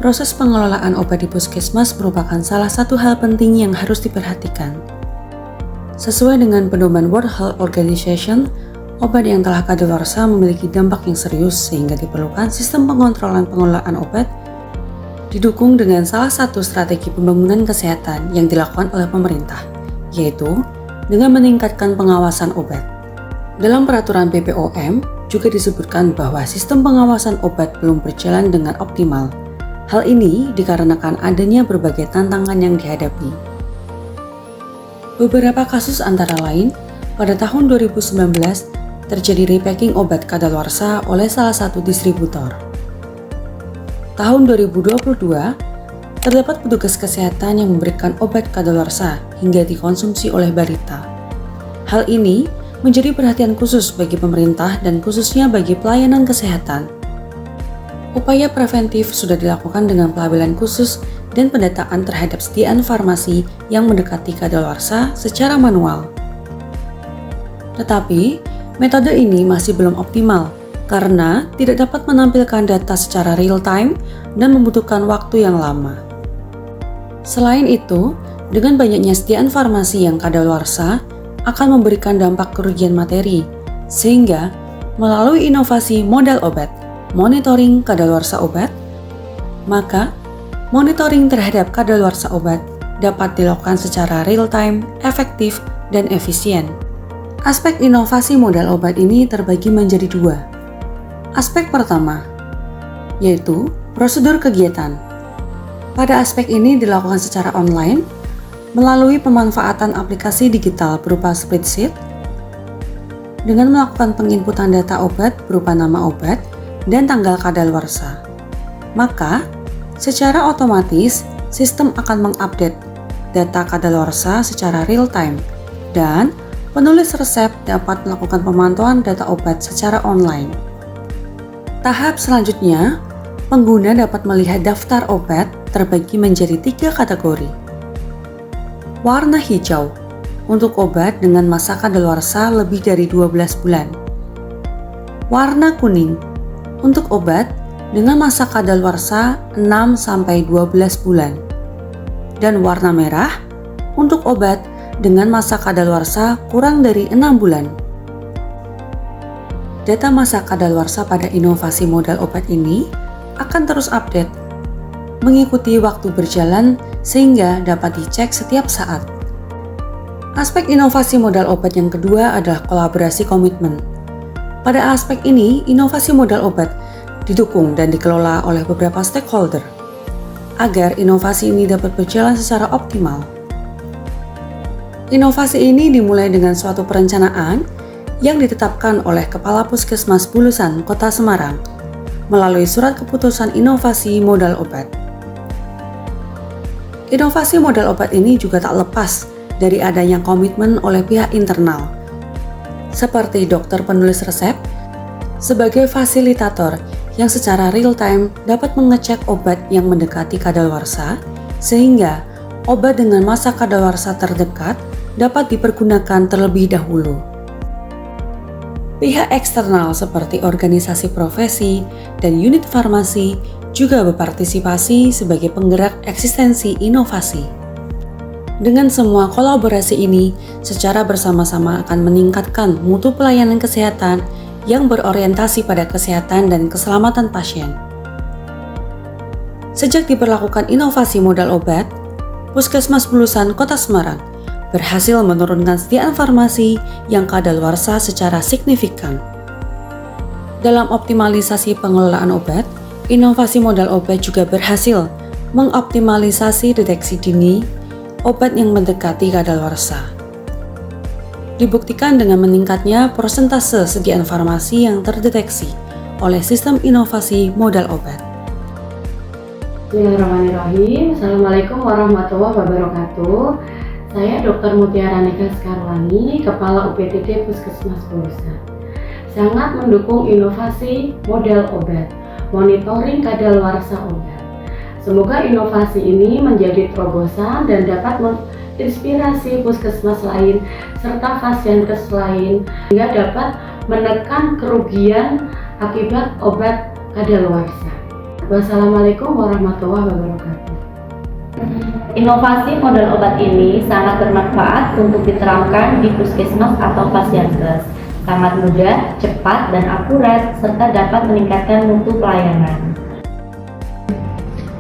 Proses pengelolaan obat di puskesmas merupakan salah satu hal penting yang harus diperhatikan. Sesuai dengan pedoman World Health Organization, obat yang telah kadaluarsa memiliki dampak yang serius sehingga diperlukan sistem pengontrolan pengelolaan obat didukung dengan salah satu strategi pembangunan kesehatan yang dilakukan oleh pemerintah, yaitu dengan meningkatkan pengawasan obat. Dalam peraturan BPOM juga disebutkan bahwa sistem pengawasan obat belum berjalan dengan optimal. Hal ini dikarenakan adanya berbagai tantangan yang dihadapi. Beberapa kasus antara lain, pada tahun 2019 terjadi repacking obat kadaluarsa oleh salah satu distributor. Tahun 2022, terdapat petugas kesehatan yang memberikan obat kadaluarsa hingga dikonsumsi oleh balita. Hal ini menjadi perhatian khusus bagi pemerintah dan khususnya bagi pelayanan kesehatan. Upaya preventif sudah dilakukan dengan pelabelan khusus dan pendataan terhadap sediaan farmasi yang mendekati kadaluarsa secara manual. Tetapi, metode ini masih belum optimal karena tidak dapat menampilkan data secara real-time dan membutuhkan waktu yang lama. Selain itu, dengan banyaknya sediaan farmasi yang kadaluarsa akan memberikan dampak kerugian materi, sehingga melalui inovasi modal obat, monitoring kadaluarsa obat, maka monitoring terhadap kadaluarsa obat dapat dilakukan secara real-time, efektif, dan efisien. Aspek inovasi modal obat ini terbagi menjadi dua. Aspek pertama, yaitu prosedur kegiatan. Pada aspek ini dilakukan secara online, melalui pemanfaatan aplikasi digital berupa spreadsheet, dengan melakukan penginputan data obat berupa nama obat dan tanggal kadaluarsa. Maka, secara otomatis sistem akan mengupdate data kadaluarsa secara real-time dan penulis resep dapat melakukan pemantauan data obat secara online. Tahap selanjutnya, pengguna dapat melihat daftar obat terbagi menjadi 3 kategori. Warna hijau untuk obat dengan masa kadaluarsa lebih dari 12 bulan. Warna kuning untuk obat dengan masa kadaluarsa 6-12 bulan. Dan warna merah untuk obat dengan masa kadaluarsa kurang dari 6 bulan. Data masa kadaluarsa pada inovasi modal obat ini akan terus update, mengikuti waktu berjalan sehingga dapat dicek setiap saat. Aspek inovasi modal obat yang kedua adalah kolaborasi komitmen. Pada aspek ini, inovasi modal obat didukung dan dikelola oleh beberapa stakeholder agar inovasi ini dapat berjalan secara optimal. Inovasi ini dimulai dengan suatu perencanaan yang ditetapkan oleh Kepala Puskesmas Bulusan, Kota Semarang melalui surat keputusan inovasi modal obat. Inovasi modal obat ini juga tak lepas dari adanya komitmen oleh pihak internal, seperti dokter penulis resep, sebagai fasilitator yang secara real-time dapat mengecek obat yang mendekati kadaluarsa, sehingga obat dengan masa kadaluarsa terdekat dapat dipergunakan terlebih dahulu. Pihak eksternal seperti organisasi profesi dan unit farmasi juga berpartisipasi sebagai penggerak eksistensi inovasi. Dengan semua kolaborasi ini, secara bersama-sama akan meningkatkan mutu pelayanan kesehatan yang berorientasi pada kesehatan dan keselamatan pasien. Sejak diberlakukan inovasi modal obat, Puskesmas Bulusan Kota Semarang berhasil menurunkan sediaan farmasi yang kadaluarsa secara signifikan. Dalam optimalisasi pengelolaan obat, inovasi modal obat juga berhasil mengoptimalisasi deteksi dini obat yang mendekati kadaluarsa. Dibuktikan dengan meningkatnya persentase sediaan farmasi yang terdeteksi oleh sistem inovasi modal obat. Bismillahirrahmanirrahim. Assalamualaikum warahmatullahi wabarakatuh. Saya Dr. Mutiara Nika Sekarwangi, Kepala UPTD Puskesmas Bulusan. Sangat mendukung inovasi modal obat, monitoring kadaluarsa obat. Semoga inovasi ini menjadi terobosan dan dapat menginspirasi puskesmas lain serta pasienkes lain hingga dapat menekan kerugian akibat obat kadaluarsa. Wassalamualaikum warahmatullahi wabarakatuh. Inovasi model obat ini sangat bermanfaat untuk diterapkan di puskesmas atau pasienkes. Sangat mudah, cepat, dan akurat, serta dapat meningkatkan mutu pelayanan.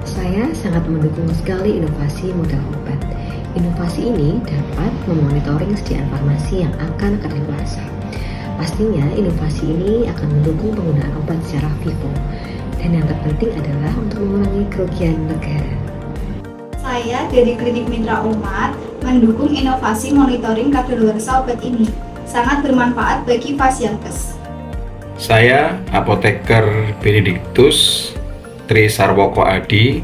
Saya sangat mendukung sekali inovasi model obat. Inovasi ini dapat memonitoring kesediaan farmasi yang akan kadaluarsa. Pastinya inovasi ini akan mendukung penggunaan obat secara vivo. Dan yang terpenting adalah untuk mengurangi kerugian negara. Saya dari Klinik Mitra Umat mendukung inovasi monitoring kadaluarsa obat ini. Sangat bermanfaat bagi pasienkes. Saya Apoteker Benediktus Tri Sarwoko Adi,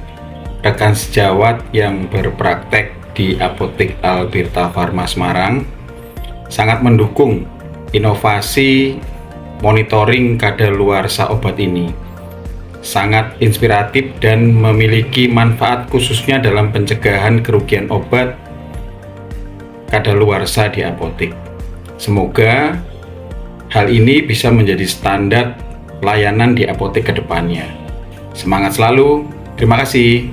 rekan sejawat yang berpraktek di Apotek Alberta Pharma Semarang, sangat mendukung inovasi monitoring kadaluarsa obat ini. Sangat inspiratif dan memiliki manfaat khususnya dalam pencegahan kerugian obat kadaluarsa di apotek. Semoga hal ini bisa menjadi standar layanan di apotek ke depannya. Semangat selalu, terima kasih.